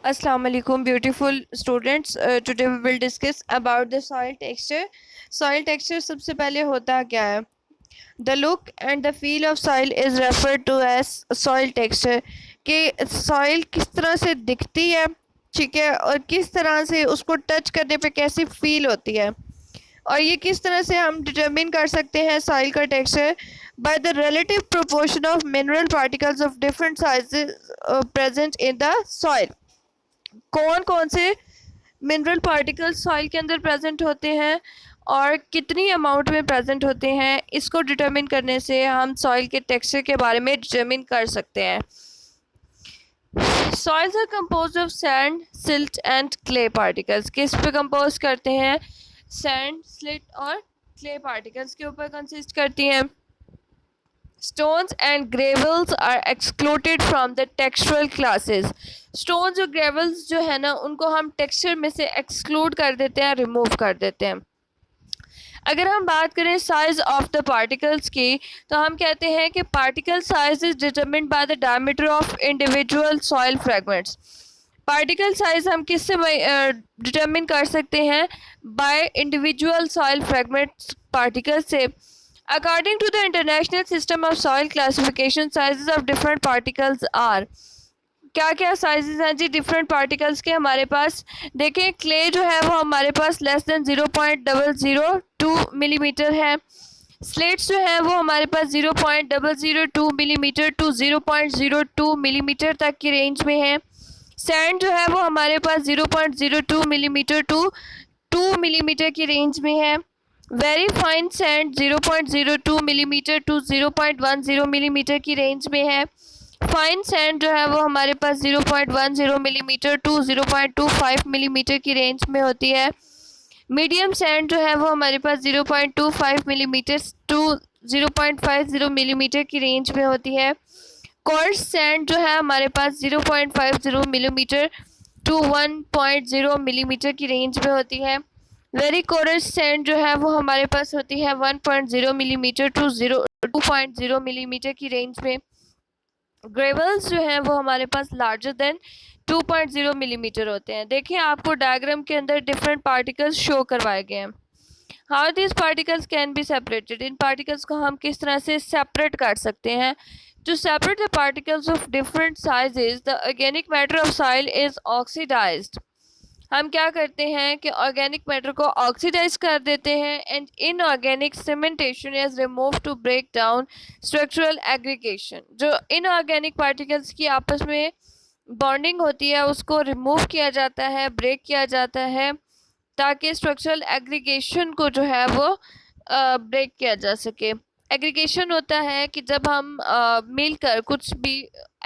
Assalamu alaikum, beautiful students. Today we will discuss about the soil texture. Soil texture सबसे पहले होता क्या है? The look and the feel of soil is referred to as soil texture. कि soil किस तरह से दिखती है, ठीक है, और किस तरह से उसको टच करने पे कैसी फील होती है, और ये किस तरह से हम डिटरमिन कर सकते हैं सॉइल का texture by the relative proportion of mineral particles of different sizes present in the soil. कौन कौन से मिनरल पार्टिकल्स सॉइल के अंदर प्रेजेंट होते हैं और कितनी अमाउंट में प्रेजेंट होते हैं, इसको डिटरमिन करने से हम सॉइल के टेक्सचर के बारे में डिटरमिन कर सकते हैं। Soils are composed of sand, silt and clay particles. किस पे कंपोज करते हैं? सैंड, सिल्ट और क्ले पार्टिकल्स के ऊपर कंसिस्ट करती हैं। Stones and gravels are excluded from the textural classes. Stones और gravels जो है ना, उनको हम टेक्सचर में से एक्सक्लूड कर देते हैं, रिमूव कर देते हैं। अगर हम बात करें साइज ऑफ द पार्टिकल्स की, तो हम कहते हैं कि particle size is determined by the diameter of individual soil fragments. Particle size हम किससे डिटरमिन कर सकते हैं? By individual soil fragments particle से। According to the International System of Soil Classification, sizes of different particles are। क्या क्या sizes हैं जी different particles के हमारे पास? देखें, क्ले जो है वो हमारे पास लेस देन 0.002 मिलीमीटर है। स्लेट्स जो है वो हमारे पास 0.002 मिलीमीटर टू 0.02 मिलीमीटर तक की रेंज में है। सैंड जो है वो हमारे पास 0.02 मिलीमीटर टू 2 मिलीमीटर की रेंज में है। Very fine sand 0.02 millimetre to 0.10 millimetre की रेंज में है। फाइन सैंड जो है वो हमारे पास 0.10 मिलीमीटर टू 0.25 मिलीमीटर की रेंज में होती है। मीडियम सैंड जो है वो हमारे पास 0.25 मिलीमीटर टू 0.50 मिलीमीटर की रेंज में होती है। कोर्स सैंड जो है हमारे पास 0.50 मिलीमीटर टू 1.0 मिलीमीटर की रेंज में होती है। वेरी कोरस सैंड जो है वो हमारे पास होती है 1.0 मिलीमीटर टू 2.0 मिलीमीटर की रेंज में। ग्रेवल्स जो हैं वो हमारे पास लार्जर देन 2.0 मिलीमीटर होते हैं। देखिए, आपको डायग्राम के अंदर डिफरेंट पार्टिकल्स शो करवाए गए हैं। How this particles can be separated. इन पार्टिकल्स को हम किस तरह से सेपरेट कर सकते हैं? To separate the particles of different sizes, the organic matter of soil is oxidised. हम क्या करते हैं कि ऑर्गेनिक मैटर को ऑक्सीडाइज कर देते हैं and inorganic cementation is remove to break down structural aggregation. जो इनऑर्गेनिक पार्टिकल्स की आपस में बॉन्डिंग होती है उसको रिमूव किया जाता है, ब्रेक किया जाता है, ताकि स्ट्रक्चरल एग्रीगेशन को जो है वो ब्रेक किया जा सके। एग्रीगेशन होता है कि जब हम मिलकर कुछ भी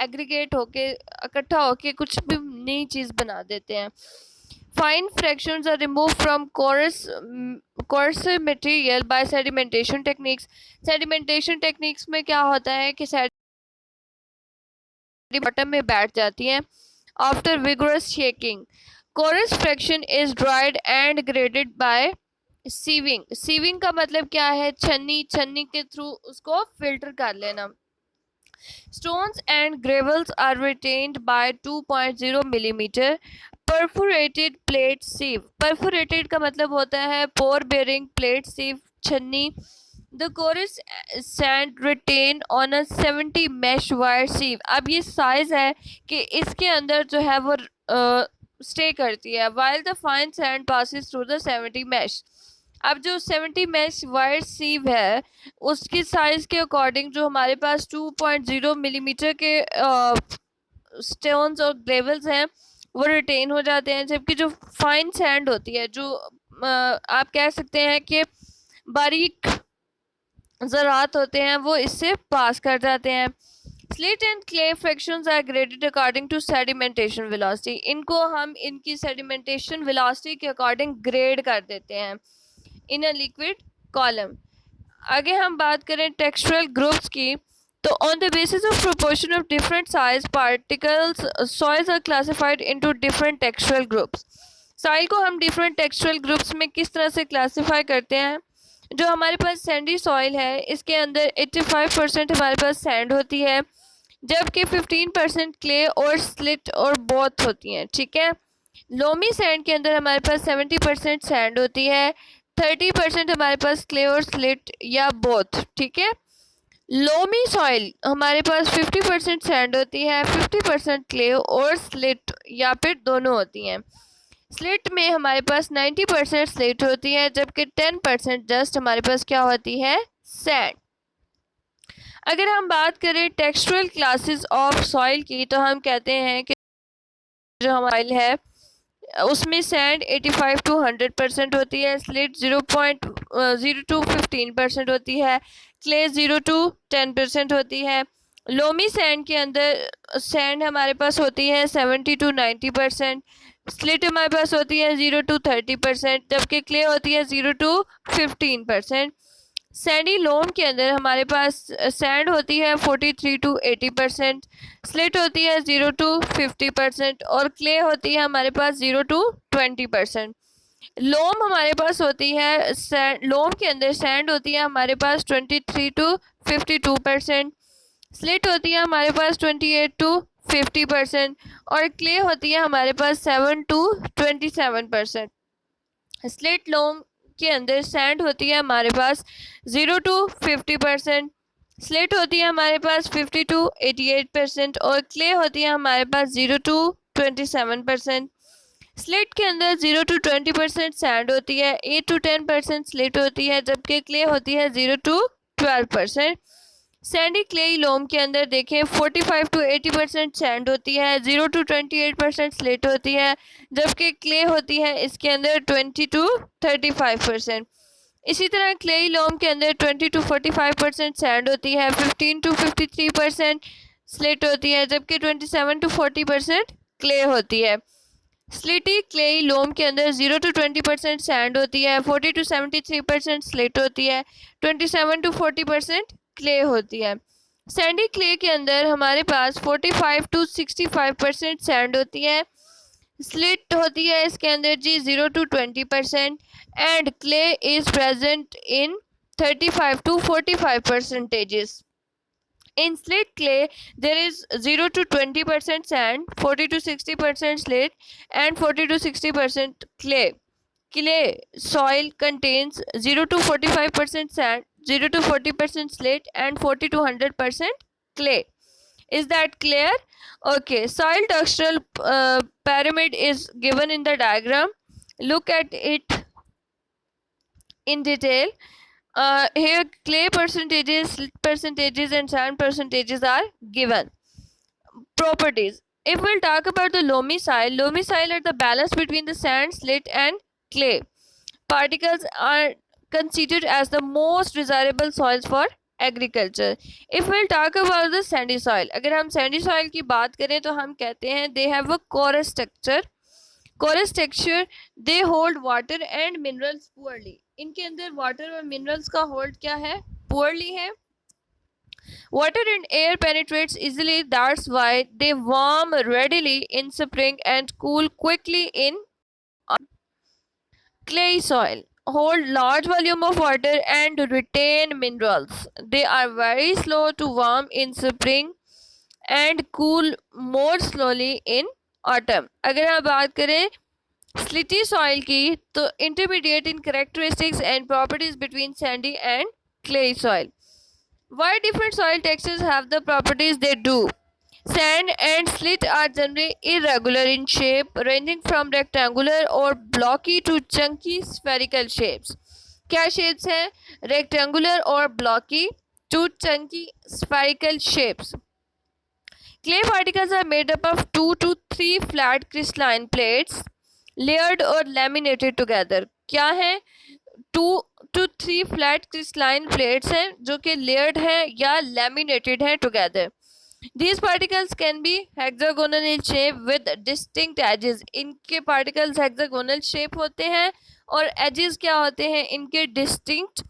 एग्रीगेट होके इकट्ठा होके कुछ भी नई चीज़ बना देते हैं। Fine fractions are removed from coarser material by sedimentation techniques. Sedimentation techniques में क्या होता है कि बॉटम में बैठ जाती हैं after vigorous shaking. Coarse fraction is dried and graded by sieving. Sieving का मतलब क्या है? छन्नी के थ्रू उसको फिल्टर कर लेना। Stones and gravels are retained by 2.0 millimeter perforated plate sieve. Perforated का मतलब होता है पोर बेरिंग प्लेट सीव छन्नी। The coarse sand retain on a 70 mesh wire sieve. अब ये साइज है कि इसके अंदर जो है वो स्टे करती है। While the fine sand passes through the 70 mesh. अब जो 70 मैश वायर सीव है उसकी साइज के अकॉर्डिंग जो हमारे पास 2.0 मिलीमीटर के स्टोन्स और ग्रेवल्स हैं वो रिटेन हो जाते हैं, जबकि जो फाइन सैंड होती है, जो आप कह सकते हैं कि बारीक ज़रात होते हैं, वो इससे पास कर जाते हैं। Silt and clay fractions are graded according to sedimentation velocity. इनको हम इनकी सेडिमेंटेशन वेलोसिटी के अकॉर्डिंग ग्रेड कर देते हैं इन अ लिक्विड कॉलम। आगे हम बात करें टेक्सचरल ग्रुप्स की, तो on the basis of proportion of different size particles soils are classified into different textural groups. Soil को हम डिफरेंट टेक्सचरल ग्रुप्स में किस तरह से क्लासिफाई करते हैं? जो हमारे पास सैंडी सॉइल है इसके अंदर 85% हमारे पास सैंड होती है, जबकि 15% क्ले और स्लिट और बोथ होती हैं। ठीक है, लोमी सैंड के अंदर हमारे पास 70% सैंड होती है, 30% हमारे पास क्ले और स्लिट या बोथ। ठीक है, लोमी सॉइल हमारे पास 50% सैंड होती है, 50% क्ले और स्लिट या फिर दोनों होती हैं। स्लिट में हमारे पास 90% स्लिट होती है, जबकि 10% जस्ट हमारे पास क्या होती है, सैंड। अगर हम बात करें टेक्सचुरल क्लासेस ऑफ सॉइल की, तो हम कहते हैं कि जो हमारी है उसमें सैंड 85 टू 100% होती है, स्लिट 0.0 टू 15% होती है, क्ले 0 टू 10% होती है। लोमी सैंड के अंदर सैंड हमारे पास होती है 70 टू 90%, स्लिट हमारे पास होती है 0 टू 30%, जबकि क्ले होती है 0 टू 15%। सैंडी लोम के अंदर हमारे पास सैंड होती है 43 टू 80%, स्लिट होती है 0 टू 50% और क्ले होती है हमारे पास 0 टू 20%। लोम हमारे पास होती है लोम के अंदर सैंड होती है हमारे पास 23 टू 52%, स्लिट होती है हमारे पास 28 टू 50% और क्ले होती है हमारे पास 7 टू 27%। स्लिट लोम के अंदर सैंड होती है हमारे पास 0 टू 50%, स्लिट होती है हमारे पास 50 टू 88% और क्ले होती है हमारे पास 0 टू 27%। स्लिट के अंदर 0 टू 20% सैंड होती है, 8 टू 10% स्लिट होती है, जबकि क्ले होती है 0 टू 12%। सैंडी क्लेई लोम के अंदर देखें 45 टू 80% सैंड होती है, 0 टू 28% स्लेट होती है, जबकि क्ले होती है इसके अंदर 20 टू 35%। इसी तरह क्लेई लोम के अंदर 20 टू 45% सैंड होती है, 15 टू 53% स्लेट होती है, जबकि 27 टू 40% क्ले होती है। स्लिटी क्लेई लोम के अंदर 0 टू 20% सैंड होती है, 40 टू 73% स्लेट होती है, 27 टू 40% क्ले होती है। सैंडी क्ले के अंदर हमारे पास 45 टू 65% सैंड होती है, स्लिट होती है इसके अंदर जी 0 to 20% and clay is present in 35 to 45 percentages. In slate clay, there is 0 to 20% sand, 40 to 60% slate, and 40 to 60% clay. Clay soil contains 0 to 45% sand, 0 to 40% slate, and 40 to 100% clay. Is that clear? Okay, soil textural pyramid is given in the diagram. Look at it in detail. Here clay percentages, slit percentages and sand percentages are given. Properties. If we'll talk about the loamy soil are the balance between the sand, slit and clay. Particles are considered as the most desirable soils for agriculture. If we'll talk about the sandy soil, अगर हम sandy soil की बात करें तो हम कहते हैं they have a porous texture. Porous texture, they hold water and minerals poorly. इनके अंदर वाटर और मिनरल्स का होल्ड क्या है, poorly है. Water and air penetrates easily, that's why they warm readily in spring and cool quickly in clay soil. Hold large volume of water and retain minerals. They are very slow to warm in spring and cool more slowly in autumn. अगर हम बात करें स्लिटी soil की तो intermediate in characteristics and properties between Sandy and clay soil. Why different soil textures have the properties they do? Sand and slit are generally irregular in shape, ranging from rectangular or blocky to chunky spherical shapes. क्या shapes हैं? Rectangular और blocky to chunky spherical shapes. Clay particles are made up of 2 to 3 flat crystalline plates, layered or laminated together. क्या है? 2 to 3 flat crystalline plates हैं जो कि layered हैं या लैमिनेटेड हैं together. These particles can be hexagonal in shape with distinct edges. इनके particles hexagonal shape होते हैं और edges क्या होते हैं इनके distinct,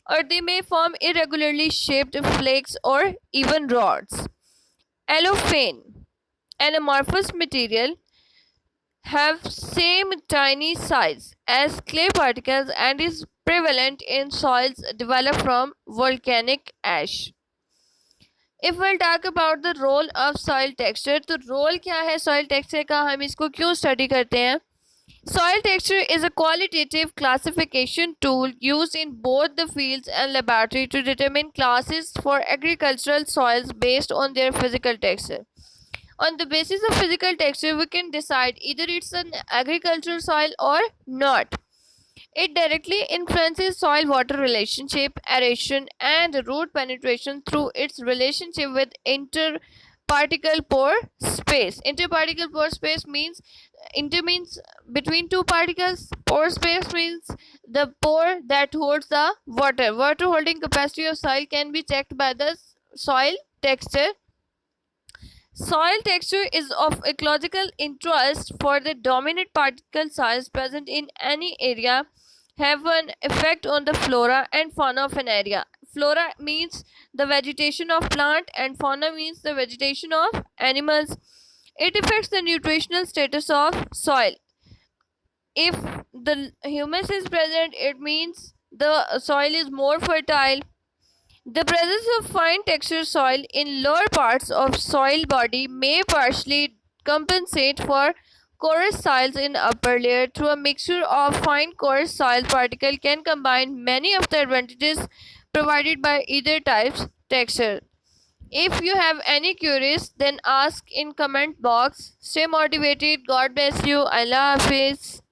और they may form irregularly shaped flakes or even rods. Cellophane, an amorphous material, have same tiny size as clay particles and is prevalent in soils developed from volcanic ash. If will talk about the role of soil texture, तो role क्या है soil texture का, हम इसको क्यों study करते हैं? Soil texture is a qualitative classification tool used in both the fields and laboratory to determine classes for agricultural soils based on their physical texture. On the basis of physical texture, we can decide either it's an agricultural soil or not. It directly influences soil water relationship, aeration, and root penetration through its relationship with interparticle pore space. Interparticle pore space means inter means between two particles. Pore space means the pore that holds the water. Water holding capacity of soil can be checked by the soil texture. Soil texture is of ecological interest for the dominant particle size present in any area have an effect on the flora and fauna of an area. Flora means the vegetation of plant and fauna means the vegetation of animals. It affects the nutritional status of soil. If the humus is present, it means the soil is more fertile. The presence of fine textured soil in lower parts of soil body may partially compensate for coarse soils in upper layer. Through a mixture of fine coarse soil particle can combine many of the advantages provided by either type's texture. If you have any queries, then ask in comment box. Stay motivated. God bless you. Allah Hafiz.